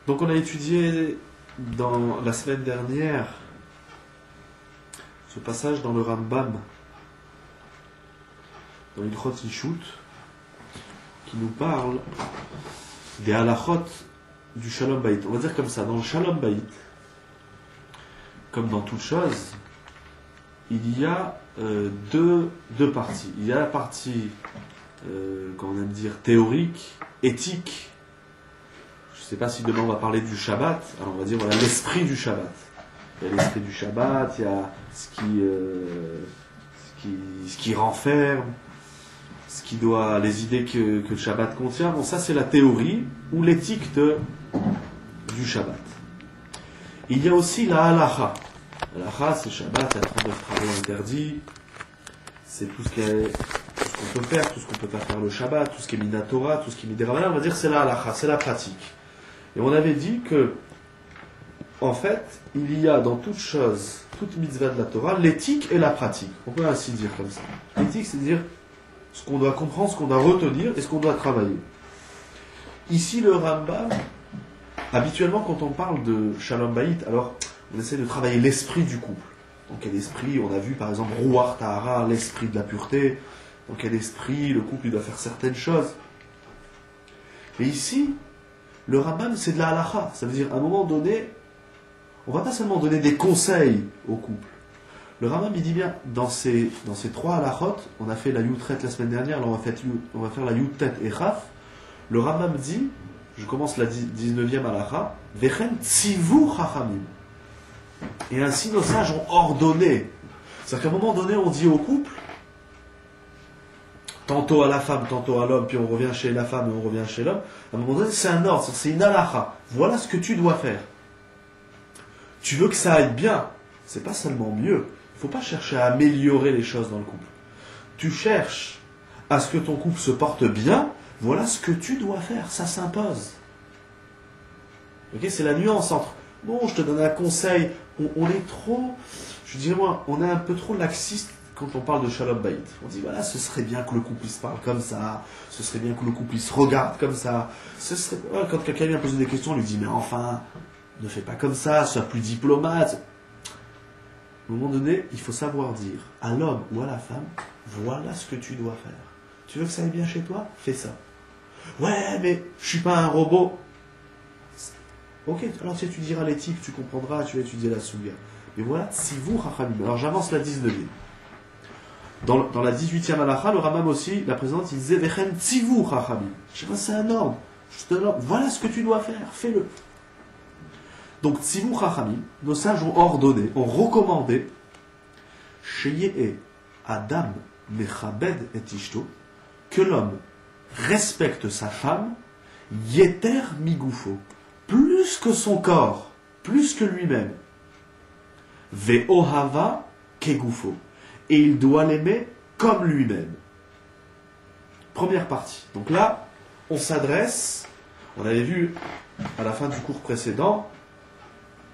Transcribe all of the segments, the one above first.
Donc on a étudié dans la semaine dernière ce passage dans le Rambam, dans l'Ilchot Ishut, qui nous parle des halachot du Shalom Bayit. On va dire comme ça, dans le Shalom Bayit, comme dans toute chose, il y a deux parties. Il y a la partie, qu'on aime dire, théorique, éthique. Je ne sais pas si demain on va parler du Shabbat. Alors on va dire, voilà, l'esprit du Shabbat. Il y a l'esprit du Shabbat, il y a ce qui renferme, les idées que le Shabbat contient. Bon, ça c'est la théorie ou l'éthique du Shabbat. Il y a aussi la halacha. La halacha, c'est Shabbat, il y a 39 travaux interdits. C'est tout ce qu'on peut faire, tout ce qu'on peut pas faire le Shabbat, tout ce qui est minatora, tout ce qui est midérabanan. On va dire c'est la halacha, c'est la pratique. Et on avait dit que, en fait, il y a dans toute chose, toute mitzvah de la Torah, l'éthique et la pratique. On peut ainsi dire comme ça. L'éthique, c'est dire ce qu'on doit comprendre, ce qu'on doit retenir et ce qu'on doit travailler. Ici, le Rambam, habituellement, quand on parle de Shalom Bayit, alors on essaie de travailler l'esprit du couple. Donc, quel esprit, on a vu par exemple Ruach Tahara, l'esprit de la pureté. Dans quel esprit le couple il doit faire certaines choses. Mais ici, le Rambam, c'est de la halacha. Ça veut dire, à un moment donné, on ne va pas seulement donner des conseils au couple. Le Rambam, il dit bien, dans ces trois halachot, on a fait la Yutret la semaine dernière, là on va faire la Yutet et Chaf. Le Rambam dit, je commence la 19e halacha, Vechen tzivu chachamim. Et ainsi nos sages ont ordonné. C'est-à-dire qu'à un moment donné, on dit au couple, tantôt à la femme, tantôt à l'homme, puis on revient chez la femme et on revient chez l'homme. À un moment donné, c'est un ordre, c'est une halacha. Voilà ce que tu dois faire. Tu veux que ça aille bien, c'est pas seulement mieux. Il ne faut pas chercher à améliorer les choses dans le couple. Tu cherches à ce que ton couple se porte bien, voilà ce que tu dois faire, ça s'impose. Ok, c'est la nuance entre, bon, je te donne un conseil, on est trop, je dirais moi, on est un peu trop laxiste quand on parle de Shalom Bayit. On dit, voilà, ce serait bien que le couple se parle comme ça, ce serait bien que le couple se regarde comme ça. Quand quelqu'un vient poser des questions, on lui dit, mais enfin, ne fais pas comme ça, sois plus diplomate. À un moment donné, il faut savoir dire à l'homme ou à la femme, voilà ce que tu dois faire. Tu veux que ça aille bien chez toi? Fais ça. Ouais, mais je suis pas un robot. Ok, alors tu étudieras l'éthique, tu comprendras, tu vas étudier la souga. Mais voilà, si vous, Rachamim. Alors j'avance la 19e. Dans la 18e halacha, le Rambam aussi, la présente, il disait Vechen tzivu chachamim. Je sais pas, c'est un ordre. Je te donne, voilà ce que tu dois faire, fais-le. Donc, tzivu chachamim, nos sages ont ordonné, ont recommandé, Sheyeh Adam mechabed et ishto, que l'homme respecte sa femme, yeter migufo, plus que son corps, plus que lui-même. Ve'ohava kegufo. Et il doit l'aimer comme lui-même. Première partie. Donc là, on s'adresse, on avait vu à la fin du cours précédent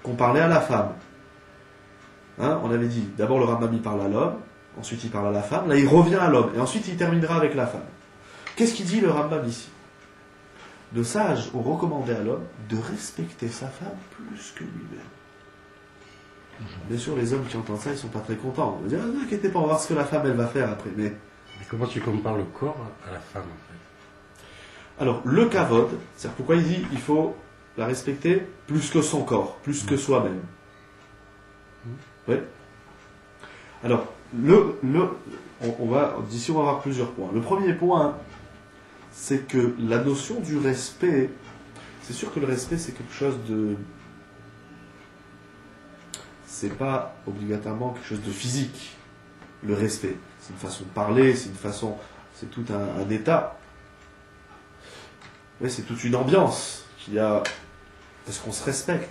qu'on parlait à la femme. Hein, on avait dit, d'abord le Rambam il parle à l'homme, ensuite il parle à la femme, là il revient à l'homme, et ensuite il terminera avec la femme. Qu'est-ce qu'il dit le Rambam ici? Nos sages ont recommandé à l'homme de respecter sa femme plus que lui-même. Bien sûr, les hommes qui entendent ça, ils ne sont pas très contents. On va dire, ne vous inquiétez pas, on va voir ce que la femme, elle va faire après. Mais comment tu compares le corps à la femme, en fait? Alors, le kavod, c'est pourquoi il dit il faut la respecter plus que son corps, plus que soi-même. Oui. Alors, d'ici, on va avoir plusieurs points. Le premier point, c'est que la notion du respect, c'est sûr que le respect, c'est quelque chose de... C'est pas obligatoirement quelque chose de physique, le respect. C'est une façon de parler, c'est tout un état. Oui, c'est toute une ambiance qu'il y a, parce qu'on se respecte.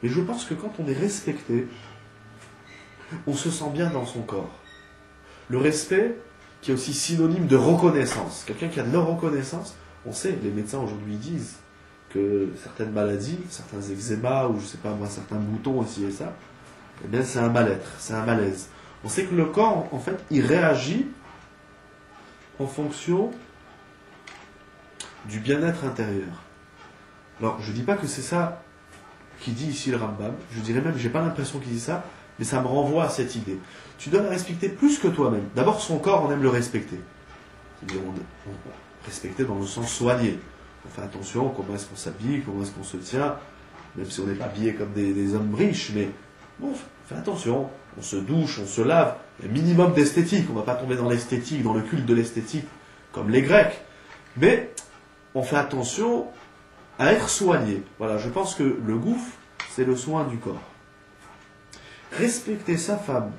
Mais je pense que quand on est respecté, on se sent bien dans son corps. Le respect, qui est aussi synonyme de reconnaissance. Quelqu'un qui a de la reconnaissance, on sait, les médecins aujourd'hui disent que certaines maladies, certains eczémas, ou je sais pas moi, certains boutons ici et ça, eh bien c'est un mal-être, c'est un malaise. On sait que le corps, en fait, il réagit en fonction du bien-être intérieur. Alors, je ne dis pas que c'est ça qui dit ici le Rambam. Je dirais même, j'ai pas l'impression qu'il dit ça, mais ça me renvoie à cette idée. Tu dois la respecter plus que toi-même. D'abord, son corps, on aime le respecter. C'est-à-dire, respecter dans le sens soigné. On fait attention, comment est-ce qu'on s'habille, comment est-ce qu'on se tient, même si on n'est pas habillé comme des hommes riches, mais bon, on fait attention, on se douche, on se lave, il y a un minimum d'esthétique, on ne va pas tomber dans l'esthétique, dans le culte de l'esthétique, comme les Grecs, mais on fait attention à être soigné. Voilà, je pense que le gouffre, c'est le soin du corps. Respecter sa femme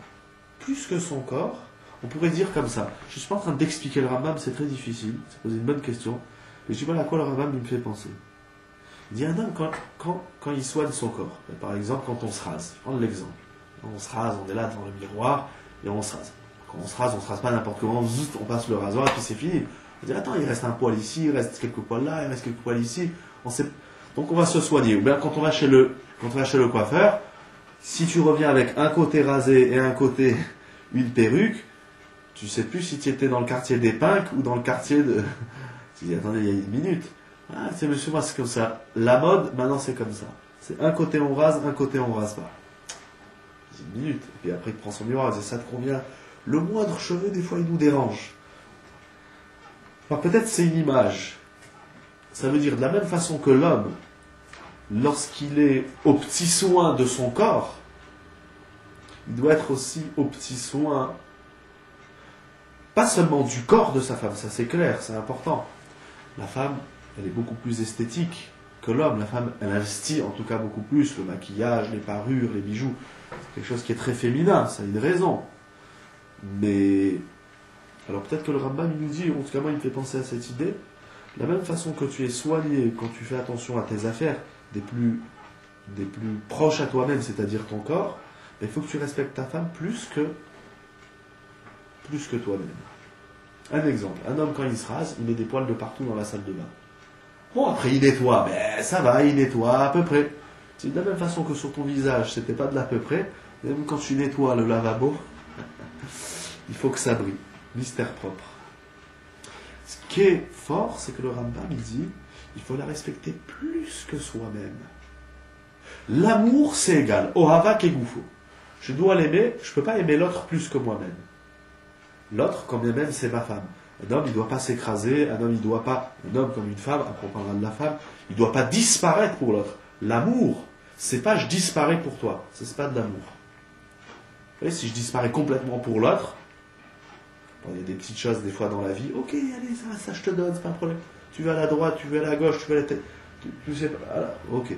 plus que son corps, on pourrait dire comme ça. Je ne suis pas en train d'expliquer le Rambam, c'est très difficile, c'est poser une bonne question. Mais je dis voilà à quoi le Rambam me fait penser. Il dit un homme quand il soigne son corps, par exemple quand on se rase, je vais prendre l'exemple. On se rase, on est là devant le miroir et on se rase. Quand on se rase pas n'importe comment, on passe le rasoir et puis c'est fini. On dit attends, il reste un poil ici, il reste quelques poils là, il reste quelques poils ici. Donc on va se soigner. Ou bien quand on va chez le coiffeur, si tu reviens avec un côté rasé et un côté une perruque, tu sais plus si tu étais dans le quartier des Pinques ou dans le quartier de... Tu dis, attendez, il y a une minute. Ah, c'est monsieur, moi, c'est comme ça. La mode, maintenant, c'est comme ça. C'est un côté on rase, un côté on rase pas. C'est une minute. Et puis après, il prend son miroir, il dit, ça te convient. Le moindre cheveu, des fois, il nous dérange. Enfin, peut-être c'est une image. Ça veut dire, de la même façon que l'homme, lorsqu'il est aux petits soins de son corps, il doit être aussi aux petits soins, pas seulement du corps de sa femme, ça c'est clair, c'est important. La femme, elle est beaucoup plus esthétique que l'homme. La femme, elle investit en tout cas beaucoup plus le maquillage, les parures, les bijoux. C'est quelque chose qui est très féminin, ça a une raison. Mais, alors peut-être que le Rambam, il nous dit, en tout cas moi, il me fait penser à cette idée, de la même façon que tu es soigné quand tu fais attention à tes affaires, des plus proches à toi-même, c'est-à-dire ton corps, il faut que tu respectes ta femme plus que toi-même. Un exemple, un homme quand il se rase, il met des poils de partout dans la salle de bain. Bon, après il nettoie, mais ça va, il nettoie à peu près. C'est de la même façon que sur ton visage, c'était pas de l'à peu près, même quand tu nettoies le lavabo, il faut que ça brille. Mystère propre. Ce qui est fort, c'est que le Rambam, il dit, il faut la respecter plus que soi-même. L'amour, c'est égal. Ohava kegoufo. Je dois l'aimer, je ne peux pas aimer l'autre plus que moi-même. L'autre, comme bien même, c'est ma femme. Un homme, il ne doit pas s'écraser, un homme comme une femme, après on parlera de la femme, il ne doit pas disparaître pour l'autre. L'amour, c'est pas je disparais pour toi, c'est pas de l'amour. Vous voyez, si je disparais complètement pour l'autre, bon, il y a des petites choses des fois dans la vie, ok, allez, ça je te donne, c'est pas un problème. Tu vas à la droite, tu vas à la gauche, tu vas à la tête, tu sais pas, voilà, ok.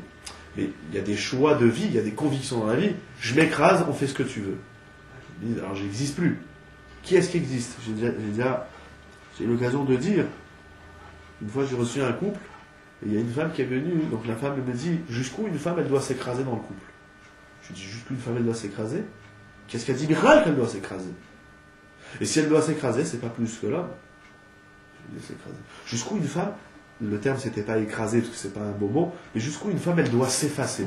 Mais il y a des choix de vie, il y a des convictions dans la vie. Je m'écrase, on fait ce que tu veux. Alors j'existe plus. Qui est-ce qui existe? J'ai eu l'occasion de dire, une fois j'ai reçu un couple, et il y a une femme qui est venue, donc la femme me dit, jusqu'où une femme elle doit s'écraser dans le couple? Je dis, jusqu'où une femme elle doit s'écraser? Qu'est-ce qu'elle dit? Miracle qu'elle doit s'écraser. Et si elle doit s'écraser, c'est pas plus que l'homme. Jusqu'où une femme, le terme c'était pas écraser parce que c'est pas un beau mot, mais jusqu'où une femme elle doit s'effacer.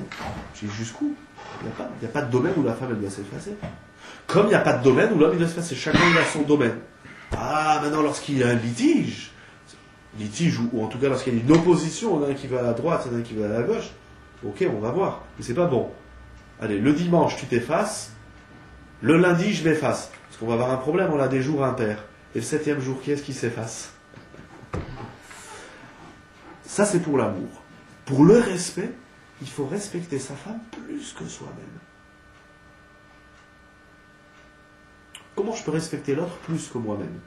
Je dis jusqu'où? Il n'y a pas de domaine où la femme elle doit s'effacer. Comme il n'y a pas de domaine où l'homme il doit s'effacer. Chacun il a son domaine. Ah, maintenant lorsqu'il y a un litige ou en tout cas lorsqu'il y a une opposition, il y en a un qui va à la droite, il y en a un qui va à la gauche, ok, on va voir. Mais c'est pas bon. Allez, le dimanche tu t'effaces, le lundi je m'efface. Parce qu'on va avoir un problème, on a des jours impairs. Et le 7e jour, qui est-ce qui s'efface? Ça, c'est pour l'amour. Pour le respect, il faut respecter sa femme plus que soi-même. Comment je peux respecter l'autre plus que moi-même?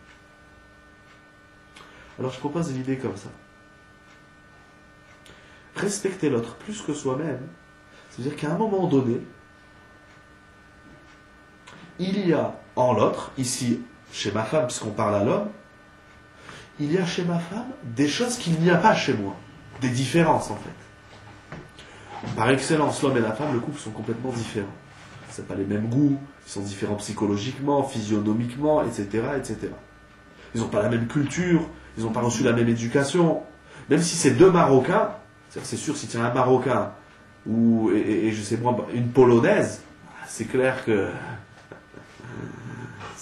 Alors, je propose une idée comme ça. Respecter l'autre plus que soi-même, c'est-à-dire qu'à un moment donné, il y a en l'autre, ici, chez ma femme, puisqu'on parle à l'homme, il y a chez ma femme des choses qu'il n'y a pas chez moi. Des différences, en fait. Par excellence, l'homme et la femme, le couple, sont complètement différents. Ce n'est pas les mêmes goûts, ils sont différents psychologiquement, physionomiquement, etc., etc. Ils n'ont pas la même culture, ils n'ont pas reçu la même éducation. Même si c'est deux Marocains, c'est sûr, si tu as un Marocain et je sais moi, une Polonaise, c'est clair que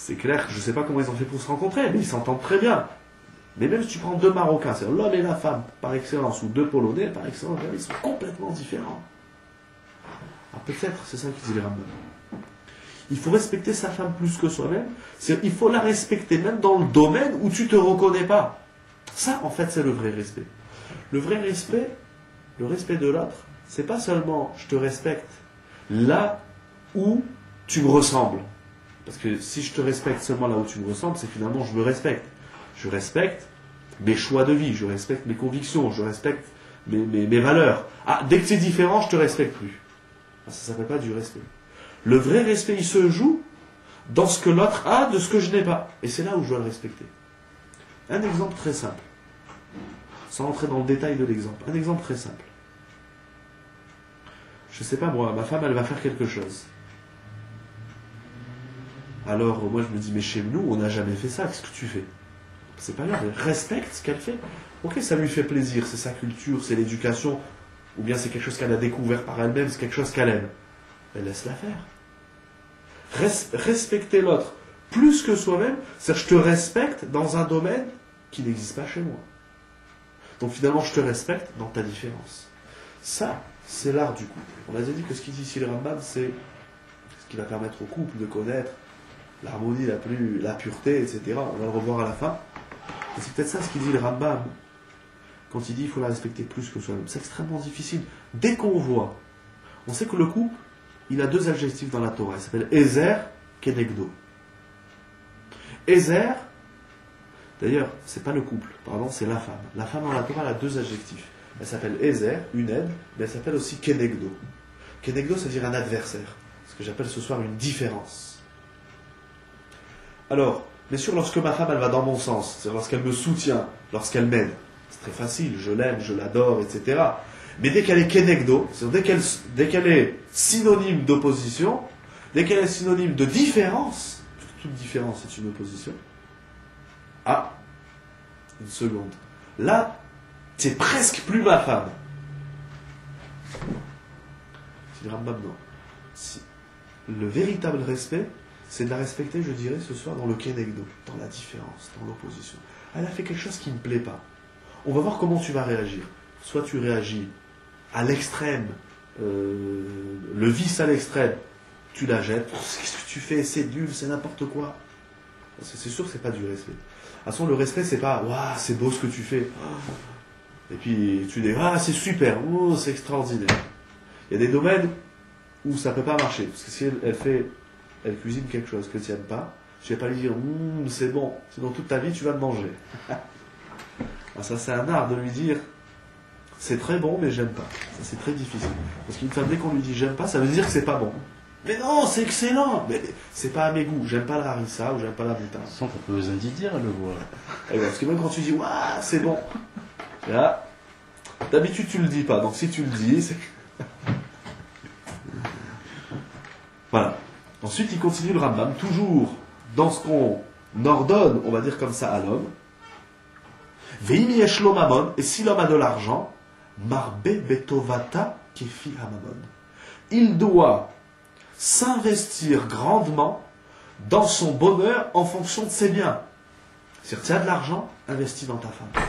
je ne sais pas comment ils ont fait pour se rencontrer, mais ils s'entendent très bien. Mais même si tu prends deux Marocains, c'est-à-dire l'homme et la femme par excellence, ou deux Polonais par excellence, ils sont complètement différents. Ah, peut-être, c'est ça qui dit les Rambam. Il faut respecter sa femme plus que soi-même. Il faut la respecter même dans le domaine où tu ne te reconnais pas. Ça, en fait, c'est le vrai respect. Le vrai respect, le respect de l'autre, c'est pas seulement je te respecte là où tu me ressembles. Parce que si je te respecte seulement là où tu me ressembles, c'est finalement je me respecte. Je respecte mes choix de vie, je respecte mes convictions, je respecte mes valeurs. Ah, dès que c'est différent, je te respecte plus. Ça ne s'appelle pas du respect. Le vrai respect, il se joue dans ce que l'autre a de ce que je n'ai pas. Et c'est là où je dois le respecter. Un exemple très simple. Sans entrer dans le détail de l'exemple. Un exemple très simple. Je ne sais pas moi, ma femme, elle va faire quelque chose. Alors, moi, je me dis, mais chez nous, on n'a jamais fait ça. Qu'est-ce que tu fais? C'est pas grave. Respecte ce qu'elle fait. Ok, ça lui fait plaisir. C'est sa culture, c'est l'éducation. Ou bien c'est quelque chose qu'elle a découvert par elle-même, c'est quelque chose qu'elle aime. Elle laisse la faire. Respecter l'autre plus que soi-même, c'est je te respecte dans un domaine qui n'existe pas chez moi. Donc finalement, je te respecte dans ta différence. Ça, c'est l'art du couple. On a déjà dit que ce qu'il dit ici le Rambam, c'est ce qui va permettre au couple de connaître l'harmonie, la pureté, etc. On va le revoir à la fin. Et c'est peut-être ça ce qu'il dit le Rambam quand il dit qu'il faut la respecter plus que soi-même. C'est extrêmement difficile. Dès qu'on voit, on sait que le couple, il a deux adjectifs dans la Torah. Il s'appelle Ezer, Kenegdo. Ezer, d'ailleurs, c'est pas le couple, pardon, c'est la femme. La femme dans la Torah, elle a deux adjectifs. Elle s'appelle Ezer, une aide, mais elle s'appelle aussi Kenegdo. Kenegdo, ça veut dire un adversaire. Ce que j'appelle ce soir une différence. Alors, bien sûr, lorsque ma femme, elle va dans mon sens, c'est lorsqu'elle me soutient, lorsqu'elle m'aide, c'est très facile, je l'aime, je l'adore, etc. Mais dès qu'elle est Kenegdo, c'est-à-dire dès qu'elle est synonyme d'opposition, dès qu'elle est synonyme de différence, toute différence est une opposition, ah, une seconde. Là, c'est presque plus ma femme. C'est le Rambam, non. Le véritable respect, c'est de la respecter, je dirais, ce soir dans le Kenegdo, dans la différence, dans l'opposition. Elle a fait quelque chose qui ne me plaît pas. On va voir comment tu vas réagir. Soit tu réagis à l'extrême, le vice à l'extrême, tu la jettes. Qu'est-ce que tu fais? C'est nul, c'est n'importe quoi. C'est sûr que c'est pas du respect. De toute façon, le respect, c'est pas waouh, c'est beau ce que tu fais. Et puis tu dis ah, c'est super, oh, c'est extraordinaire. Il y a des domaines où ça peut pas marcher. Parce que si elle cuisine quelque chose que tu n'aimes pas, je vais pas lui dire c'est bon, sinon toute ta vie tu vas me manger. Ça, c'est un art de lui dire c'est très bon, mais j'aime pas. Ça, c'est très difficile. Parce qu'une femme, dès qu'on lui dit j'aime pas, ça veut dire que c'est pas bon. Mais non, c'est excellent. Mais c'est pas à mes goûts. J'aime pas le harissa ou j'aime pas la moutarde. Sans qu'on peut besoin d'y dire, le voir. Parce que même quand tu dis waouh, c'est bon. Là, d'habitude, tu le dis pas. Donc si tu le dis, c'est. Voilà. Ensuite, il continue le Rambam, toujours dans ce qu'on ordonne, on va dire comme ça, à l'homme. Veimi eshlo mamon, et si l'homme a de l'argent, marbe betovata kefi hamamon. Il doit s'investir grandement dans son bonheur en fonction de ses biens. C'est-à-dire, tu as de l'argent, investis dans ta femme.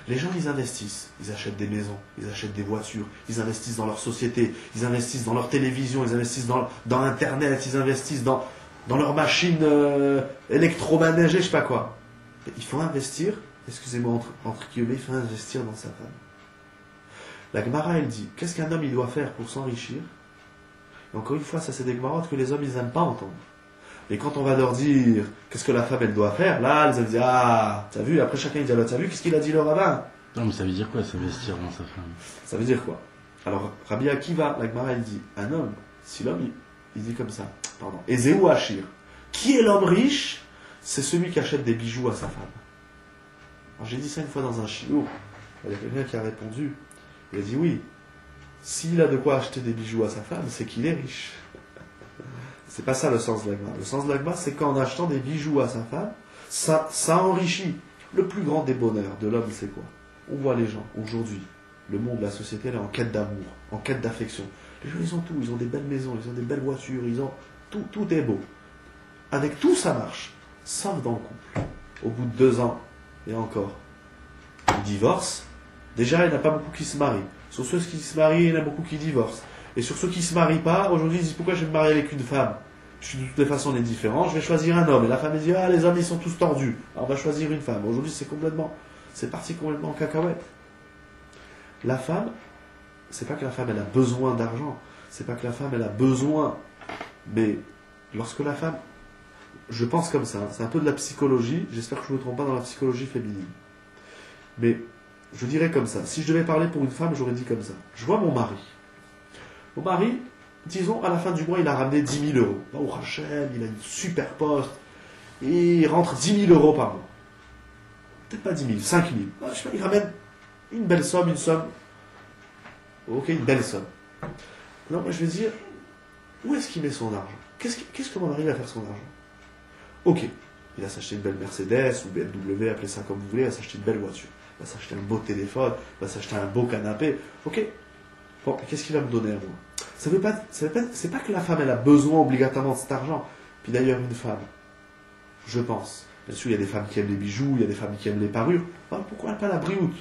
Les gens, ils investissent. Ils achètent des maisons, ils achètent des voitures, ils investissent dans leur société, ils investissent dans leur télévision, ils investissent dans Internet, ils investissent dans leurs machines électroménagères, je sais pas quoi. Il faut investir, excusez-moi, entre guillemets, il faut investir dans sa femme. La Gemara, elle dit, qu'est-ce qu'un homme il doit faire pour s'enrichir? Et encore une fois, ça c'est des Gemarotes que les hommes, ils n'aiment pas entendre. Et quand on va leur dire qu'est-ce que la femme elle doit faire, là, elles disent ah, t'as vu, après chacun il dit alors t'as vu, qu'est-ce qu'il a dit le rabbin? Non, mais ça veut dire quoi, s'investir dans sa femme? Ça veut dire quoi? Alors, Rabbi Akiva, la Gemara, elle dit un homme, si l'homme il dit comme ça, pardon, Ezeu Achir, qui est l'homme riche? C'est celui qui achète des bijoux à sa femme. Alors j'ai dit ça une fois dans un shiur, il y a quelqu'un qui a répondu, il a dit oui, s'il a de quoi acheter des bijoux à sa femme, c'est qu'il est riche. C'est pas ça le sens de l'agma. Le sens de l'agma, c'est qu'en achetant des bijoux à sa femme, ça enrichit. Le plus grand des bonheurs de l'homme, c'est quoi? On voit les gens, aujourd'hui, le monde, la société, elle est en quête d'amour, en quête d'affection. Les gens, ils ont tout. Ils ont des belles maisons, ils ont des belles voitures, ils ont... Tout est beau. Avec tout, ça marche. Sauf dans le couple. Au bout de 2 ans, et encore, ils divorcent. Déjà, il n'y en a pas beaucoup qui se marient. Sur ceux qui se marient, il y en a beaucoup qui divorcent. Et sur ceux qui ne se marient pas, aujourd'hui ils disent pourquoi je vais me marier avec une femme? De toutes les façons on est différents, je vais choisir un homme. Et la femme elle dit ah les hommes ils sont tous tordus, alors on va choisir une femme. Aujourd'hui c'est parti complètement en cacahuète. La femme, c'est pas que la femme elle a besoin d'argent, c'est pas que la femme elle a besoin, mais lorsque la femme, je pense comme ça, c'est un peu de la psychologie, j'espère que je ne me trompe pas dans la psychologie féminine. Mais je dirais comme ça, si je devais parler pour une femme, j'aurais dit comme ça. Je vois mon mari. Mon mari, disons, à la fin du mois, il a ramené 10 000 euros. Là, au Rachel, il a une super poste, et il rentre 10 000 euros par mois. Peut-être pas 10 000, 5 000. Je sais pas, il ramène une belle somme, Ok, une belle somme. Alors moi, je vais dire, où est-ce qu'il met son argent? Qu'est-ce que mon mari va faire son argent? Ok, il va s'acheter une belle Mercedes ou BMW, appelez ça comme vous voulez, il va s'acheter une belle voiture, il va s'acheter un beau téléphone, il va s'acheter un beau canapé. Ok, bon, qu'est-ce qu'il va me donner à moi? C'est pas que la femme elle a besoin obligatoirement de cet argent. Puis d'ailleurs une femme, je pense, bien sûr il y a des femmes qui aiment les bijoux, il y a des femmes qui aiment les parures. Ben, pourquoi pas la brioute?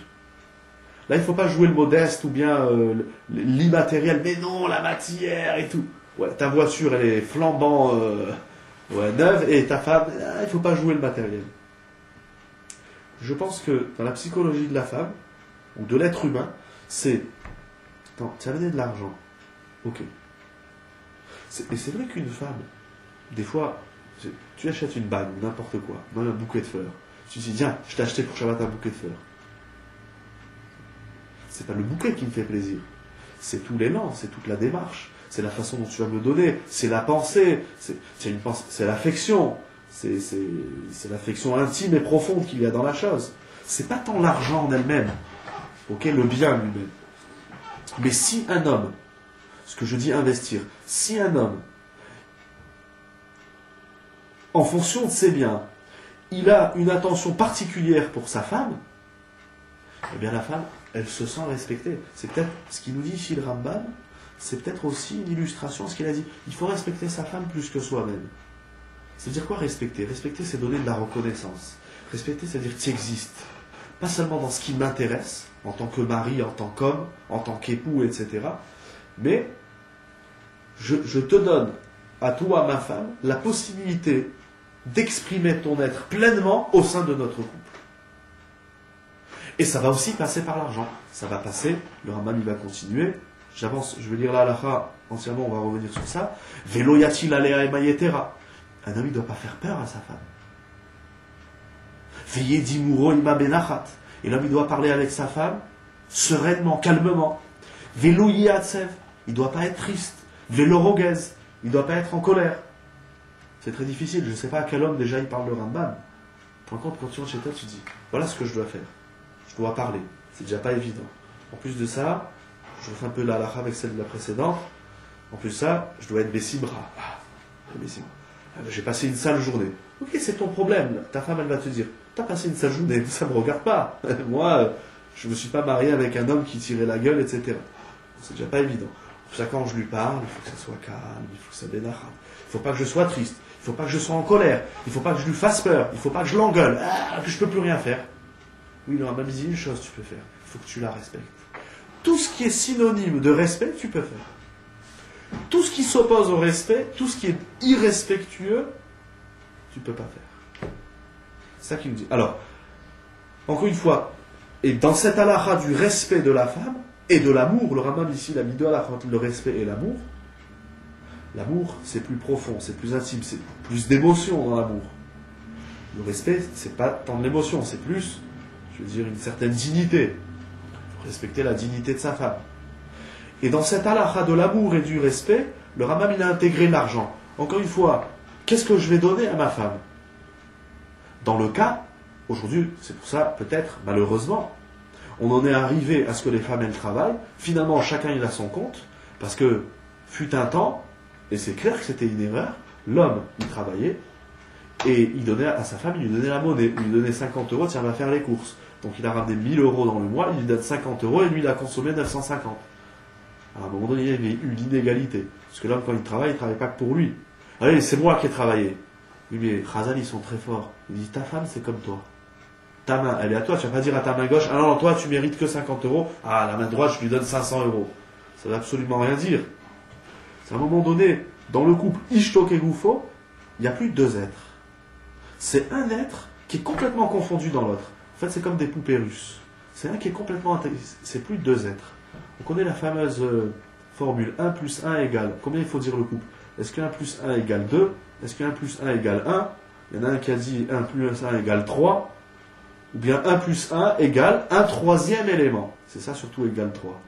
Là il ne faut pas jouer le modeste ou bien l'immatériel, mais non la matière et tout. Ouais, ta voiture elle est flambant neuve et ta femme, il ne faut pas jouer le matériel. Je pense que dans la psychologie de la femme ou de l'être humain, c'est attends, tu as donné de l'argent. Ok. Et c'est vrai qu'une femme, des fois, tu achètes une bague ou n'importe quoi, même un bouquet de fleurs. Tu te dis, tiens, je t'ai acheté pour Shabbat un bouquet de fleurs. C'est pas le bouquet qui me fait plaisir. C'est tout l'élan, c'est toute la démarche, c'est la façon dont tu vas me donner, c'est la pensée, c'est l'affection, c'est l'affection intime et profonde qu'il y a dans la chose. C'est pas tant l'argent en elle-même, ok, le bien lui-même. Mais si un homme, ce que je dis investir, si un homme, en fonction de ses biens, il a une attention particulière pour sa femme, eh bien la femme, elle se sent respectée. C'est peut-être ce qu'il nous dit ici le Rambam, c'est peut-être aussi une illustration à ce qu'il a dit. Il faut respecter sa femme plus que soi-même. Ça veut dire quoi respecter? Respecter, c'est donner de la reconnaissance. Respecter, c'est dire tu existes. Pas seulement dans ce qui m'intéresse, en tant que mari, en tant qu'homme, en tant qu'époux, etc. Mais je te donne, à toi, ma femme, la possibilité d'exprimer ton être pleinement au sein de notre couple. Et ça va aussi passer par l'argent. Ça va passer, le Rambam il va continuer. J'avance, je vais lire la halakha entièrement, on va revenir sur ça. Velo yatil alea emayetera. Un homme, il ne doit pas faire peur à sa femme. Veillez dimuro ima benachat. Et l'homme, il doit parler avec sa femme sereinement, calmement. Velo yatsev. Il ne doit pas être triste. Velo rogez. Il ne doit pas être en colère. C'est très difficile. Je ne sais pas à quel homme déjà il parle le Rambam. Par contre, quand tu rentres chez toi, tu dis voilà ce que je dois faire. Je dois parler. C'est déjà pas évident. En plus de ça, je refais un peu la halakha avec celle de la précédente. En plus de ça, je dois être bessimra. J'ai passé une sale journée. Ok, c'est ton problème. Ta femme, elle va te dire t'as passé une sale journée, ça ne me regarde pas. Moi, je ne me suis pas marié avec un homme qui tirait la gueule, etc. C'est déjà pas évident. Pour ça, quand je lui parle, il faut que ça soit calme, il faut que ça bénachate. Il ne faut pas que je sois triste, il ne faut pas que je sois en colère, il ne faut pas que je lui fasse peur, il ne faut pas que je l'engueule, que je ne peux plus rien faire. Oui, non, même dit une chose tu peux faire, il faut que tu la respectes. Tout ce qui est synonyme de respect, tu peux faire. Tout ce qui s'oppose au respect, tout ce qui est irrespectueux, tu ne peux pas faire. C'est ça qu'il nous dit. Alors, encore une fois, et dans cette halakha du respect de la femme et de l'amour, le Rambam ici, il a mis deux halakha entre le respect et l'amour. L'amour, c'est plus profond, c'est plus intime, c'est plus d'émotion dans l'amour. Le respect, c'est pas tant de l'émotion, c'est plus, je veux dire, une certaine dignité. Il faut respecter la dignité de sa femme. Et dans cette halakha de l'amour et du respect, le Rambam, il a intégré l'argent. Encore une fois, qu'est-ce que je vais donner à ma femme? Dans le cas, aujourd'hui, c'est pour ça, peut-être, malheureusement, on en est arrivé à ce que les femmes, elles travaillent. Finalement, chacun, il a son compte. Parce que, fut un temps, et c'est clair que c'était une erreur, l'homme, il travaillait, et il donnait à sa femme, il lui donnait la monnaie. Il lui donnait 50 euros, tiens, va faire les courses. Donc il a ramené 1000 euros dans le mois, il lui donne 50 euros, et lui, il a consommé 950. Alors, à un moment donné, il y avait eu l'inégalité. Parce que l'homme, quand il travaille pas que pour lui. Allez, c'est moi qui ai travaillé. Oui, mais Khazal, ils sont très forts. Il dit, ta femme, c'est comme toi. Ta main, elle est à toi. Tu vas pas dire à ta main gauche, ah non, toi, tu mérites que 50 euros. Ah, la main droite, je lui donne 500 euros. Ça veut absolument rien dire. À un moment donné, dans le couple Ishtok et Goufo, il n'y a plus deux êtres. C'est un être qui est complètement confondu dans l'autre. En fait, c'est comme des poupées russes. C'est un qui est complètement intégré. C'est plus deux êtres. On connaît la fameuse formule 1 plus 1 égale. Combien il faut dire le couple? Est-ce que 1 plus 1 égale 2? Est-ce que 1 plus 1 égale 1? Il y en a un qui a dit 1 plus 1 égale 3. Ou bien 1 plus 1 égale un troisième élément. C'est ça surtout égale 3.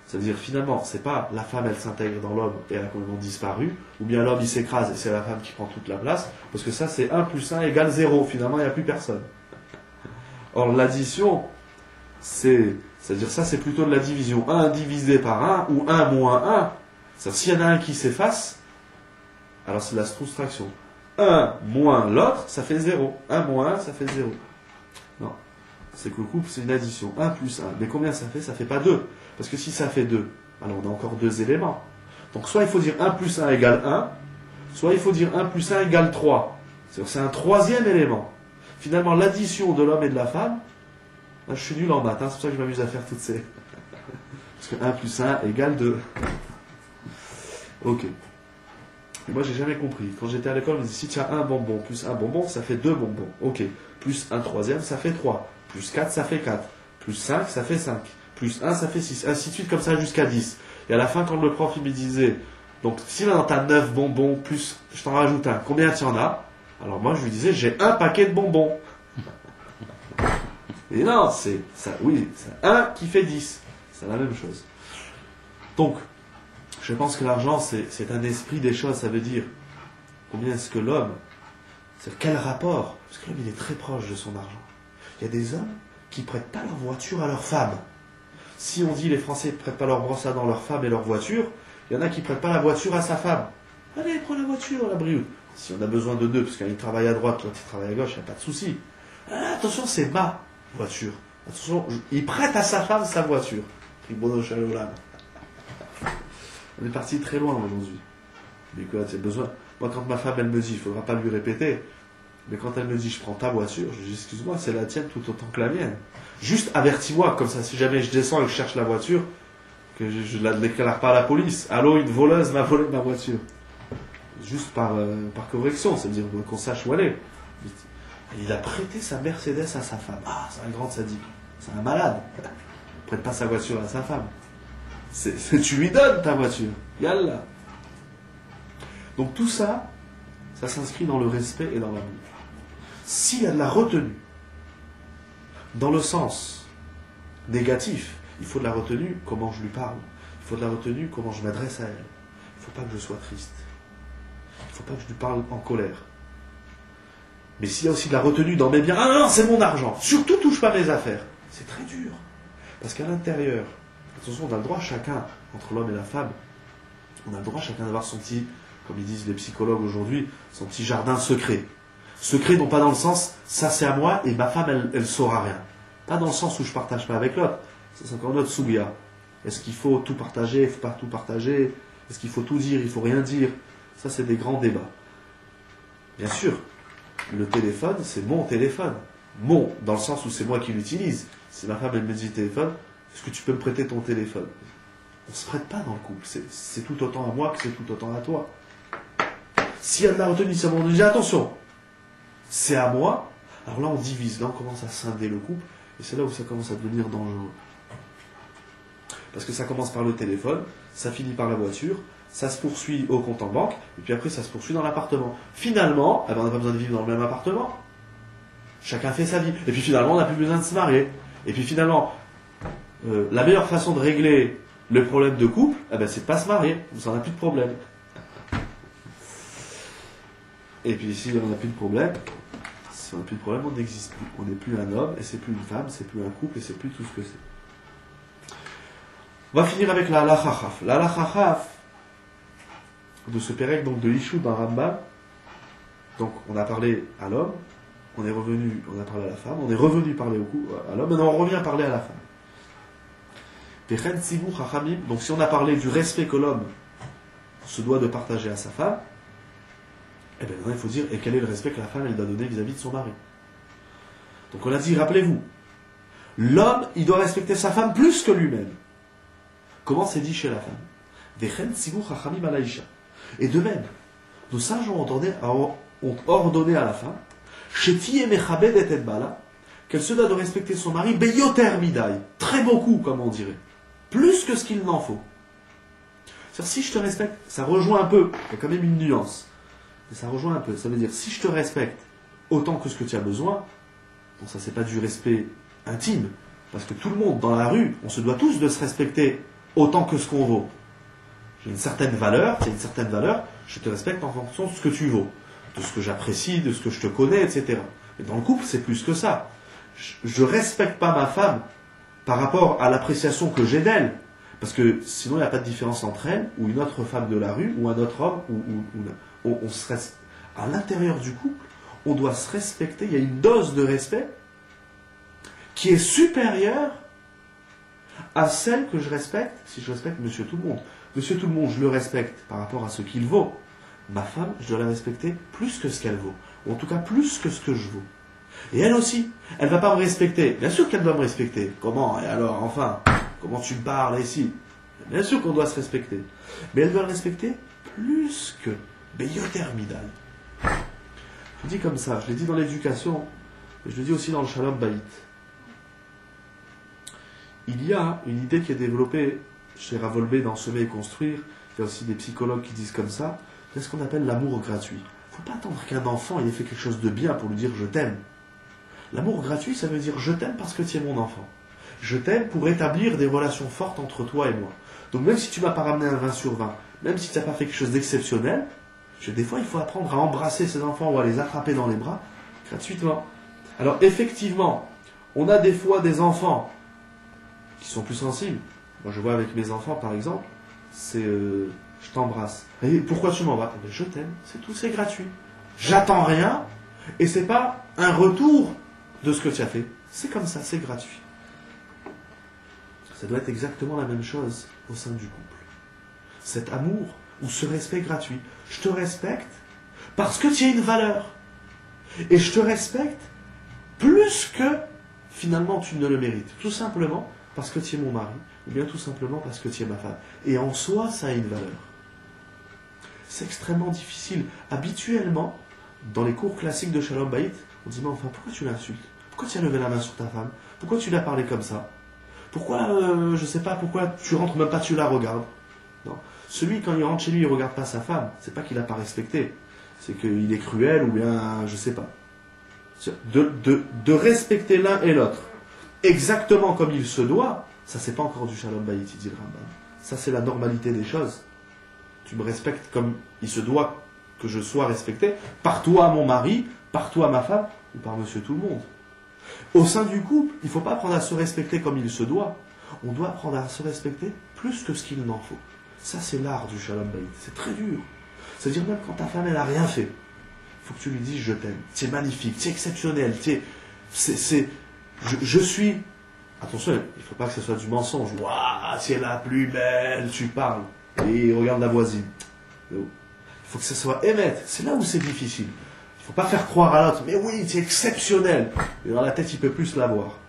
C'est-à-dire finalement, c'est pas la femme elle s'intègre dans l'homme et elle a complètement disparu, ou bien l'homme il s'écrase et c'est la femme qui prend toute la place, parce que ça c'est 1 plus 1 égale 0, finalement il n'y a plus personne. Or l'addition, c'est-à-dire ça c'est plutôt de la division, 1 divisé par 1 ou 1 moins 1. C'est-à-dire s'il y en a un qui s'efface, alors c'est de la soustraction. 1 moins l'autre, ça fait 0. 1 moins 1, ça fait 0. Non. C'est que le couple, c'est une addition. 1 plus 1. Mais combien ça fait? Ça fait pas 2. Parce que si ça fait 2, alors on a encore deux éléments. Donc soit il faut dire 1 plus 1 égale 1, soit il faut dire 1 plus 1 égale 3. C'est un troisième élément. Finalement, l'addition de l'homme et de la femme, là, je suis nul en maths, c'est pour ça que je m'amuse à faire toutes ces... Parce que 1 plus 1 égale 2. Ok. Et moi, j'ai jamais compris. Quand j'étais à l'école, on me disait, si tu as un bonbon plus un bonbon, ça fait 2 bonbons. Ok. Plus un troisième, ça fait 3. Plus 4, ça fait 4. Plus 5, ça fait 5. Plus 1, ça fait 6. Ainsi de suite, comme ça, jusqu'à 10. Et à la fin, quand le prof, il me disait, donc, si maintenant tu as 9 bonbons, plus, je t'en rajoute un, combien tu en as? Alors moi, je lui disais, j'ai un paquet de bonbons. Et non, c'est ça, oui, c'est 1 qui fait 10. C'est la même chose. Donc, je pense que l'argent, c'est un esprit des choses. Ça veut dire, combien est-ce que l'homme, c'est quel rapport? Parce que l'homme, il est très proche de son argent. Il y a des hommes qui prêtent pas leur voiture à leur femme. Si on dit les Français ne prêtent pas leur brosse à dents, leur femme et leur voiture, il y en a qui ne prêtent pas la voiture à sa femme. Allez, prends la voiture, la brioute. Si on a besoin de deux, parce qu'un il travaille à droite, l'autre il travaille à gauche, il n'y a pas de souci. Ah, attention, c'est ma voiture. Attention, il prête à sa femme sa voiture. On est parti très loin aujourd'hui. Mais quoi, tu as besoin. Moi, quand ma femme, elle me dit, il ne faudra pas lui répéter, mais quand elle me dit, je prends ta voiture, je dis, excuse-moi, c'est la tienne tout autant que la mienne. Juste avertis-moi, comme ça, si jamais je descends et que je cherche la voiture, que je ne la déclare pas à la police. Allô, une voleuse m'a volé ma voiture. Juste par correction, c'est-à-dire qu'on sache où elle est. Il a prêté sa Mercedes à sa femme. Ah, c'est un grand sadique. C'est un malade. Il ne prête pas sa voiture à sa femme. Tu lui donnes ta voiture. Yallah. Donc tout ça, ça s'inscrit dans le respect et dans l'amour. S'il y a de la retenue, dans le sens négatif, il faut de la retenue comment je lui parle. Il faut de la retenue comment je m'adresse à elle. Il ne faut pas que je sois triste. Il ne faut pas que je lui parle en colère. Mais s'il y a aussi de la retenue dans mes biens, ah non, c'est mon argent, surtout touche pas mes affaires. C'est très dur. Parce qu'à l'intérieur, attention, on a le droit chacun, entre l'homme et la femme, on a le droit chacun d'avoir son petit, comme ils disent les psychologues aujourd'hui, son petit jardin secret. Secret, non pas dans le sens, ça c'est à moi et ma femme, elle saura rien. Pas dans le sens où je partage pas avec l'autre. Ça, c'est encore notre souga. Est-ce qu'il faut tout partager, il ne faut pas tout partager? Est-ce qu'il faut tout dire, il ne faut rien dire? Ça, c'est des grands débats. Bien sûr, le téléphone, c'est mon téléphone. Mon, dans le sens où c'est moi qui l'utilise. Si ma femme, elle me dit téléphone, est-ce que tu peux me prêter ton téléphone? On ne se prête pas dans le couple. C'est tout autant à moi que c'est tout autant à toi. S'il y a de la retenue, si on dit attention, c'est à moi, alors là, on divise. Là, on commence à scinder le couple. Et c'est là où ça commence à devenir dangereux. Parce que ça commence par le téléphone, ça finit par la voiture, ça se poursuit au compte en banque, et puis après ça se poursuit dans l'appartement. Finalement, on n'a pas besoin de vivre dans le même appartement. Chacun fait sa vie. Et puis finalement, on n'a plus besoin de se marier. Et puis finalement, la meilleure façon de régler le problème de couple, c'est de ne pas se marier. Ça n'a plus de problème. Et puis si on n'a plus de problème, on n'existe plus. On n'est plus un homme, et c'est plus une femme, c'est plus un couple, et c'est plus tout ce que c'est. On va finir avec la halachachaf. La halachachaf de ce pérec, donc de Ishou dans Rambam. Donc on a parlé à l'homme, on a parlé à la femme, on est revenu parler à l'homme, maintenant on revient parler à la femme. Donc si on a parlé du respect que l'homme se doit de partager à sa femme, et bien maintenant il faut dire, et quel est le respect que la femme elle doit donner vis-à-vis de son mari. Donc on a dit, rappelez-vous, l'homme il doit respecter sa femme plus que lui-même. Comment c'est dit chez la femme? Et de même, nos sages ont ordonné à la femme qu'elle se doit de respecter son mari beyoter midai, très beaucoup comme on dirait, plus que ce qu'il n'en faut. C'est-à-dire, si je te respecte, ça rejoint un peu, il y a quand même une nuance, mais ça rejoint un peu, ça veut dire si je te respecte autant que ce que tu as besoin, bon, ça c'est pas du respect intime, parce que tout le monde dans la rue, on se doit tous de se respecter autant que ce qu'on vaut. J'ai une certaine valeur, tu as une certaine valeur, je te respecte en fonction de ce que tu vaux, de ce que j'apprécie, de ce que je te connais, etc. Mais dans le couple, c'est plus que ça. Je respecte pas ma femme par rapport à l'appréciation que j'ai d'elle, parce que sinon il n'y a pas de différence entre elle ou une autre femme de la rue ou un autre homme. On se reste à l'intérieur du couple, on doit se respecter. Il y a une dose de respect qui est supérieure à celle que je respecte si je respecte Monsieur Tout le Monde. Monsieur Tout le Monde, je le respecte par rapport à ce qu'il vaut. Ma femme, je dois la respecter plus que ce qu'elle vaut, ou en tout cas plus que ce que je vaux. Et elle aussi, elle ne va pas me respecter. Bien sûr qu'elle doit me respecter. Comment? Et alors, enfin, comment tu me parles ici? Bien sûr qu'on doit se respecter. Mais elle doit le respecter plus que beyoter midai. Je dis comme ça, je l'ai dit dans l'éducation, et je le dis aussi dans le Shalom Bayit. Il y a une idée qui est développée chez Ravolbé dans Semer et Construire. Il y a aussi des psychologues qui disent comme ça. C'est ce qu'on appelle l'amour gratuit. Il ne faut pas attendre qu'un enfant ait fait quelque chose de bien pour lui dire je t'aime. L'amour gratuit, ça veut dire je t'aime parce que tu es mon enfant. Je t'aime pour établir des relations fortes entre toi et moi. Donc même si tu ne m'as pas ramené un 20 sur 20, même si tu n'as pas fait quelque chose d'exceptionnel, des fois il faut apprendre à embrasser ses enfants ou à les attraper dans les bras gratuitement. Alors effectivement, on a des fois des enfants qui sont plus sensibles. Moi je vois avec mes enfants par exemple, c'est je t'embrasse. Et pourquoi tu m'embrasses? Je t'aime, c'est tout, c'est gratuit. J'attends rien et c'est pas un retour de ce que tu as fait. C'est comme ça, c'est gratuit. Ça doit être exactement la même chose au sein du couple. Cet amour ou ce respect gratuit. Je te respecte parce que tu as une valeur. Et je te respecte plus que finalement tu ne le mérites. Tout simplement parce que tu es mon mari, ou bien tout simplement parce que tu es ma femme. Et en soi, ça a une valeur. C'est extrêmement difficile. Habituellement, dans les cours classiques de Shalom Bayit, on dit mais enfin pourquoi tu l'insultes? Pourquoi tu as levé la main sur ta femme? Pourquoi tu l'as parlé comme ça? Pourquoi, je sais pas, pourquoi tu rentres même pas, tu la regardes? Non. Celui, quand il rentre chez lui, il regarde pas sa femme. C'est pas qu'il n'a pas respecté. C'est qu'il est cruel ou bien, je sais pas. De respecter l'un et l'autre exactement comme il se doit, ça c'est pas encore du Shalom Bayit, dit le Rambam. Ça c'est la normalité des choses. Tu me respectes comme il se doit que je sois respecté par toi mon mari, par toi ma femme ou par Monsieur Tout le Monde. Au sein du couple, il ne faut pas apprendre à se respecter comme il se doit. On doit apprendre à se respecter plus que ce qu'il n'en faut. Ça, c'est l'art du Shalom Bayit. C'est très dur. C'est-à-dire même quand ta femme, elle n'a rien fait, il faut que tu lui dises je t'aime. Tu es magnifique, tu es exceptionnel. Je suis... Attention, il ne faut pas que ce soit du mensonge. Waouh, c'est la plus belle, tu parles. Et regarde la voisine. Il faut que ce soit émettre. C'est là où c'est difficile. Il ne faut pas faire croire à l'autre, mais oui, c'est exceptionnel. Et dans la tête, il peut plus l'avoir.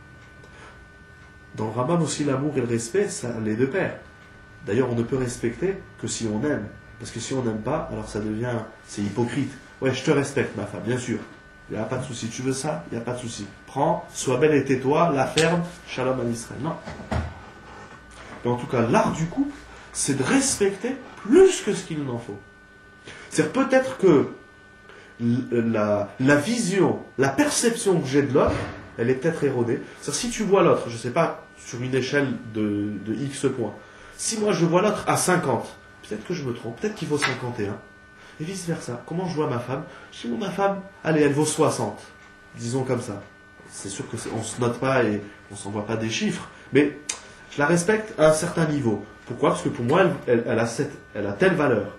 Dans le Rambam aussi, l'amour et le respect, ça les deux pair. D'ailleurs, on ne peut respecter que si on aime. Parce que si on n'aime pas, alors ça devient... C'est hypocrite. Ouais, je te respecte, ma femme, bien sûr. Il n'y a pas de souci. Tu veux ça? Il n'y a pas de souci. Prends, sois belle et tais-toi, la ferme, shalom à Israël. Non. Mais en tout cas, l'art du couple, c'est de respecter plus que ce qu'il n'en faut. C'est peut-être que la vision, la perception que j'ai de l'autre, elle est peut-être erronée. C'est-à-dire, si tu vois l'autre, je ne sais pas, sur une échelle de X points, si moi je vois l'autre à 50, peut-être que je me trompe, peut-être qu'il vaut 51, et vice-versa. Comment je vois ma femme? Je dis, ma femme, allez, elle vaut 60, disons comme ça. C'est sûr qu'on ne se note pas et on ne s'envoie pas des chiffres, mais je la respecte à un certain niveau. Pourquoi? Parce que pour moi, elle a telle valeur.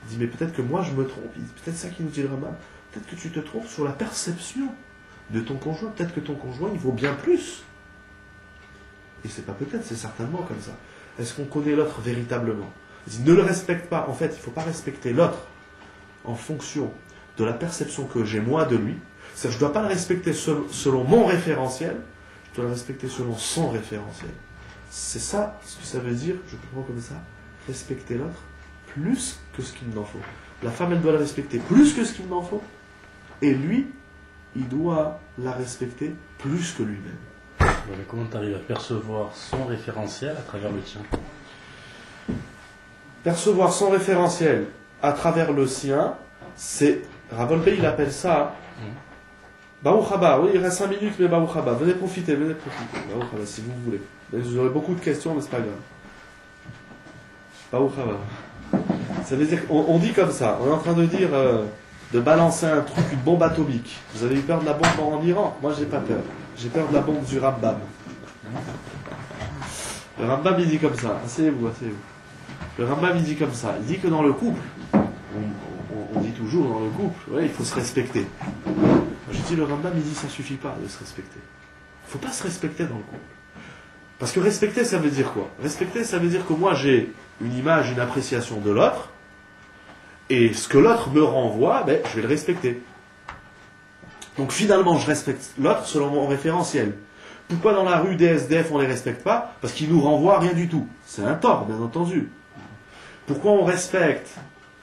Il dit, mais peut-être que moi je me trompe. Peut-être ça qui nous dit le Rambam. Peut-être que tu te trompes sur la perception de ton conjoint. Peut-être que ton conjoint, il vaut bien plus. Et c'est pas peut-être, c'est certainement comme ça. Est-ce qu'on connaît l'autre véritablement? Il dit, ne le respecte pas. En fait, il ne faut pas respecter l'autre en fonction de la perception que j'ai moi de lui. C'est-à-dire, je ne dois pas le respecter selon mon référentiel, je dois le respecter selon son référentiel. C'est ça ce que ça veut dire, je comprends comme ça. respecter l'autre plus que ce qu'il n'en faut. La femme, elle doit le respecter plus que ce qu'il n'en faut. Et lui, il doit la respecter plus que lui-même. Mais comment tu arrives à percevoir son référentiel à travers le tien? Percevoir son référentiel à travers le sien, c'est... Ravolbé, il appelle ça... Baruch haba, oui, il reste 5 minutes, mais Baruch haba. Venez profiter. Baruch haba, si vous voulez. Vous aurez beaucoup de questions, mais c'est pas grave. Baruch haba. Ça veut dire qu'on dit comme ça, on est en train de dire... de balancer un truc, une bombe atomique. Vous avez eu peur de la bombe en Iran? Moi, j'ai pas peur. J'ai peur de la bombe du Rambam. Le Rambam, il dit comme ça. Asseyez-vous, asseyez-vous. Le Rambam, il dit comme ça. Il dit que dans le couple, on dit toujours dans le couple, ouais, il faut se respecter. Je dis, le Rambam, il dit, ça suffit pas de se respecter. Il faut pas se respecter dans le couple. Parce que respecter, ça veut dire quoi? Respecter, ça veut dire que moi, j'ai une image, une appréciation de l'autre, et ce que l'autre me renvoie, ben, je vais le respecter. Donc finalement, je respecte l'autre selon mon référentiel. Pourquoi dans la rue des SDF on ne les respecte pas? Parce qu'ils nous renvoient rien du tout. C'est un tort, bien entendu. Pourquoi on respecte,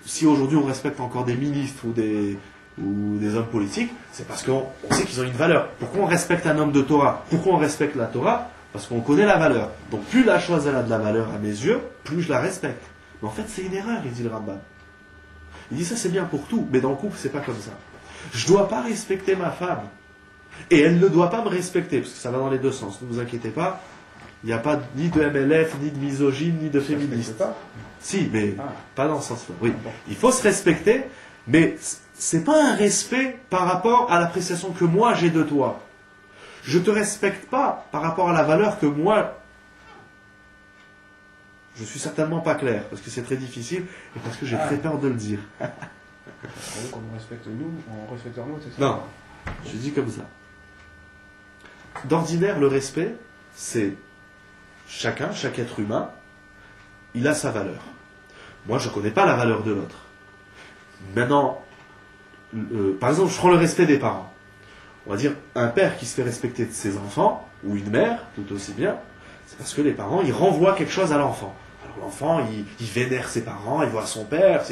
si aujourd'hui on respecte encore des ministres ou des hommes politiques, c'est parce qu'on sait qu'ils ont une valeur. Pourquoi on respecte un homme de Torah? Pourquoi on respecte la Torah? Parce qu'on connaît la valeur. Donc plus la chose elle a de la valeur à mes yeux, plus je la respecte. Mais en fait c'est une erreur, il dit le Rambam. Il dit ça c'est bien pour tout, mais dans le couple c'est pas comme ça. Je ne dois pas respecter ma femme. Et elle ne doit pas me respecter, parce que ça va dans les deux sens, ne vous inquiétez pas. Il n'y a pas ni de MLF, ni de misogyne, ni de féministe. Si, mais pas dans ce sens-là. Oui. Il faut se respecter, mais c'est pas un respect par rapport à l'appréciation que moi j'ai de toi. Je ne te respecte pas par rapport à la valeur que moi... Je suis certainement pas clair, parce que c'est très difficile, et parce que j'ai très peur de le dire. Quand on respecte nous, on respecte nous, c'est ça? Non, je dis comme ça. D'ordinaire, le respect, c'est chaque être humain, il a sa valeur. Moi, je ne connais pas la valeur de l'autre. Maintenant, par exemple, je prends le respect des parents. On va dire, un père qui se fait respecter de ses enfants, ou une mère, tout aussi bien, c'est parce que les parents, ils renvoient quelque chose à l'enfant. Alors l'enfant, il vénère ses parents, il voit son père.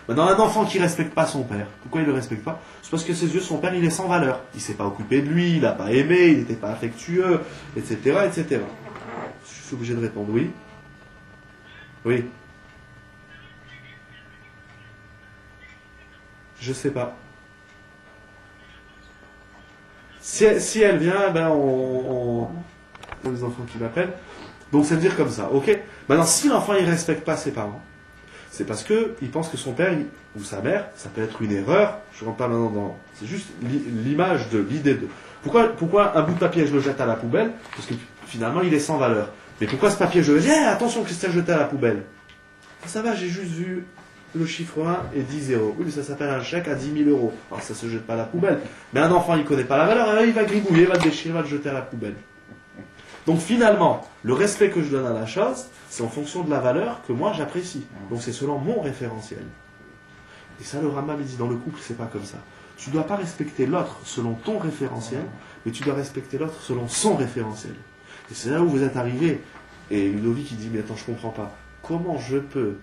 Maintenant, un enfant qui ne respecte pas son père, pourquoi il ne le respecte pas? C'est parce que ses yeux, son père, il est sans valeur. Il ne s'est pas occupé de lui, il n'a pas aimé, il n'était pas affectueux, etc., etc. Je suis obligé de répondre oui. Oui. Je sais pas. Si elle vient, ben on les enfants qui m'appellent. Donc ça veut dire comme ça, ok? Maintenant, si l'enfant il respecte pas ses parents, c'est parce que il pense que son père ou sa mère, ça peut être une erreur. Je rentre pas maintenant dans. C'est juste l'image de l'idée de. Pourquoi un bout de papier je le jette à la poubelle? Parce que finalement il est sans valeur. Mais pourquoi ce papier je le jette? Attention, Christian, jeté à la poubelle. Ça va, j'ai juste vu le chiffre 1 et 10 zéros. Oui, mais ça s'appelle un chèque à 10 000 euros. Alors ça se jette pas à la poubelle. Mais un enfant, il connaît pas la valeur, il va gribouiller, il va le déchirer, il va le jeter à la poubelle. Donc finalement, le respect que je donne à la chose, c'est en fonction de la valeur que moi j'apprécie. Donc c'est selon mon référentiel. Et ça, le Rambam dit dans le couple, c'est pas comme ça. Tu ne dois pas respecter l'autre selon ton référentiel, mais tu dois respecter l'autre selon son référentiel. Et c'est là où vous êtes arrivé. Et Ludovic, il dit, mais attends, je comprends pas. Comment je peux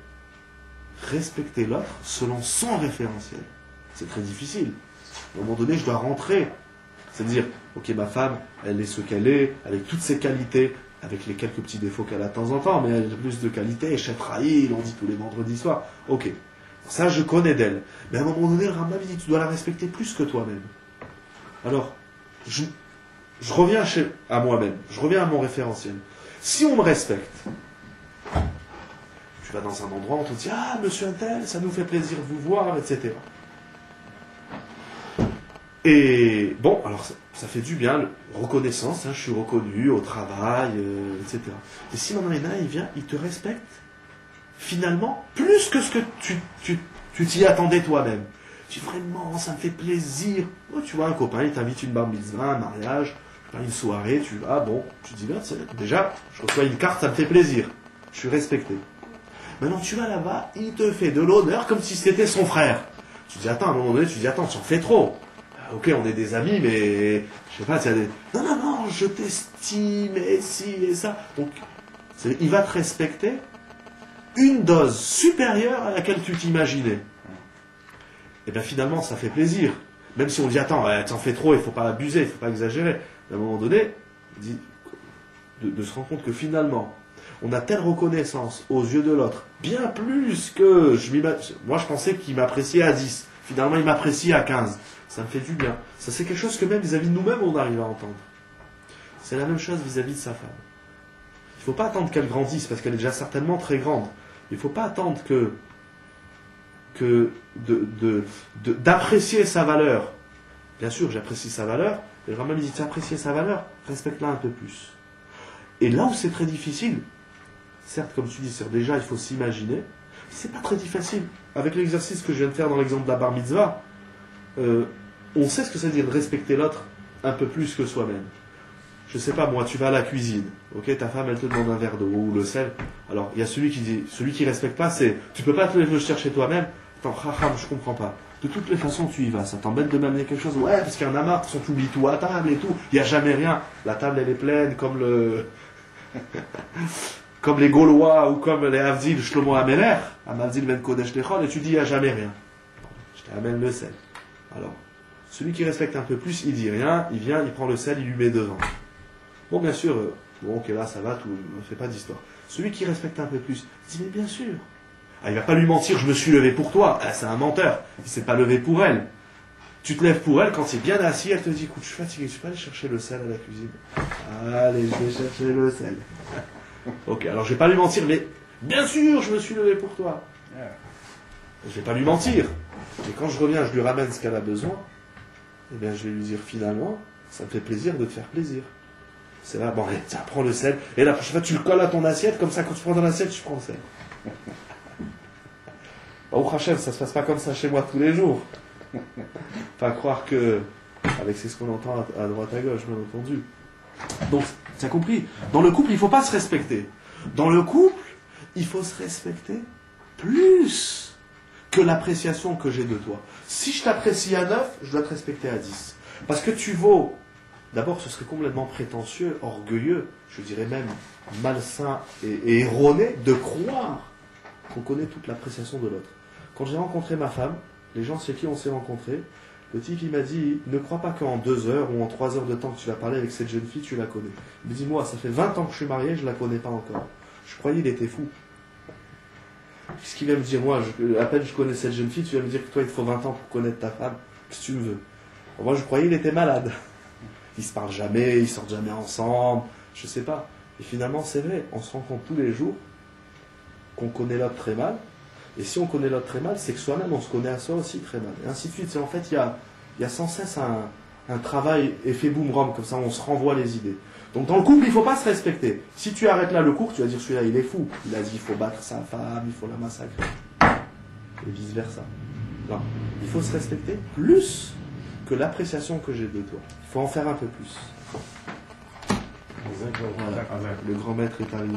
respecter l'autre selon son référentiel? C'est très difficile. À un moment donné, je dois rentrer. C'est-à-dire, ok, ma femme, elle est ce qu'elle est, avec toutes ses qualités, avec les quelques petits défauts qu'elle a de temps en temps, mais elle a plus de qualités, et Chetraïl, on dit tous les vendredis soirs. Ok, ça je connais d'elle. Mais à un moment donné, le Rambam dit, tu dois la respecter plus que toi-même. Alors, je reviens à moi-même, je reviens à mon référentiel. Si on me respecte, tu vas dans un endroit, on te dit, ah, monsieur Untel, ça nous fait plaisir de vous voir, etc. Et bon, alors ça fait du bien, reconnaissance, hein, je suis reconnu au travail, etc. Et si maintenant il vient, il te respecte, finalement, plus que ce que tu t'y attendais toi-même. Tu dis vraiment, ça me fait plaisir. Oh, tu vois, un copain, il t'invite une bar mitzvah, un mariage, une soirée, tu dis, là, déjà, je reçois une carte, ça me fait plaisir. Je suis respecté. Maintenant, tu vas là-bas, il te fait de l'honneur comme si c'était son frère. Tu dis, attends, à un moment donné, tu dis, attends, tu en fais trop. Ok, on est des amis, mais je sais pas, il y a des... Non, je t'estime, et ci, et ça. Donc, il va te respecter une dose supérieure à laquelle tu t'imaginais. Et bien finalement, ça fait plaisir. Même si on dit, attends, t'en fais trop, il ne faut pas abuser, il ne faut pas exagérer. À un moment donné, de se rendre compte que finalement, on a telle reconnaissance aux yeux de l'autre, bien plus que moi je pensais qu'il m'appréciait à 10. Finalement, il m'apprécie à 15. Ça me fait du bien. Ça, c'est quelque chose que même vis-à-vis de nous-mêmes, on arrive à entendre. C'est la même chose vis-à-vis de sa femme. Il ne faut pas attendre qu'elle grandisse, parce qu'elle est déjà certainement très grande. Il ne faut pas attendre d'apprécier sa valeur. Bien sûr, j'apprécie sa valeur, et le Rambam dit, tu apprécies sa valeur, respecte-la un peu plus. Et là où c'est très difficile, certes, comme tu dis, déjà, il faut s'imaginer, c'est pas très difficile. Avec l'exercice que je viens de faire dans l'exemple de la bar mitzvah, on sait ce que ça veut dire de respecter l'autre un peu plus que soi-même. Je sais pas, moi, tu vas à la cuisine, ok, ta femme, elle te demande un verre d'eau ou le sel. Alors, il y a celui qui respecte pas, c'est, tu peux pas te le chercher toi-même. Attends, je comprends pas. De toutes les façons, tu y vas. Ça t'embête de m'amener quelque chose? Ouais, parce qu'il y en a marre, tu oublies tout à table et tout. Il n'y a jamais rien. La table, elle est pleine, comme comme les Gaulois ou comme les Avdil, Shlomo Ameler, Amavdil Ben Kodesh Lechol, et tu dis, il n'y a jamais rien. Je t'amène le sel. Alors, celui qui respecte un peu plus, il dit rien, il vient, il prend le sel, il lui met devant. Bon, bien sûr, ok, là, ça va, tout, on ne fait pas d'histoire. Celui qui respecte un peu plus, il dit, mais bien sûr. Ah, il ne va pas lui mentir, je me suis levé pour toi. Ah, c'est un menteur. Il ne s'est pas levé pour elle. Tu te lèves pour elle, quand c'est bien assis, elle te dit, écoute, je suis fatigué, tu peux aller chercher le sel à la cuisine. Allez, je vais chercher le sel. Ok, alors je ne vais pas lui mentir, mais bien sûr, je me suis levé pour toi. Je ne vais pas lui mentir. Et quand je reviens, je lui ramène ce qu'elle a besoin. Eh bien, je vais lui dire, finalement, ça me fait plaisir de te faire plaisir. C'est là, bon, allez, tiens, prends le sel. Et la prochaine fois, tu le colles à ton assiette, comme ça, quand tu prends dans l'assiette, tu prends le sel. Au Hachem, ça se passe pas comme ça chez moi tous les jours. Pas croire que, avec c'est ce qu'on entend à droite à gauche, bien entendu. Donc, tu as compris. Dans le couple, il ne faut pas se respecter. Dans le couple, il faut se respecter plus que l'appréciation que j'ai de toi. Si je t'apprécie à 9, je dois te respecter à 10. Parce que tu vaux. D'abord, ce serait complètement prétentieux, orgueilleux, je dirais même malsain et erroné de croire qu'on connaît toute l'appréciation de l'autre. Quand j'ai rencontré ma femme, les gens chez qui on s'est rencontrés, le type il m'a dit, ne crois pas qu'en 2 heures ou en 3 heures de temps que tu vas parler avec cette jeune fille, tu la connais. Il me dit, moi, ça fait 20 ans que je suis marié, je la connais pas encore. Je croyais qu'il était fou. Qu'est-ce qu'il va me dire, moi, à peine je connais cette jeune fille, tu vas me dire que toi, il te faut 20 ans pour connaître ta femme. Qu'est-ce que tu me veux? Moi, je croyais qu'il était malade. Ils se parlent jamais, ils sortent jamais ensemble, je sais pas. Et finalement, c'est vrai, on se rend compte tous les jours qu'on connaît l'autre très mal. Et si on connaît l'autre très mal, c'est que soi-même, on se connaît à soi aussi très mal. Et ainsi de suite. C'est, en fait, il y a sans cesse un travail effet boom-rom, comme ça, on se renvoie les idées. Donc, dans le couple, il ne faut pas se respecter. Si tu arrêtes là le cours, tu vas dire, celui-là, il est fou. Il a dit, il faut battre sa femme, il faut la massacrer. Et vice-versa. Non, il faut se respecter plus que l'appréciation que j'ai de toi. Il faut en faire un peu plus. Voilà. Le grand maître est arrivé.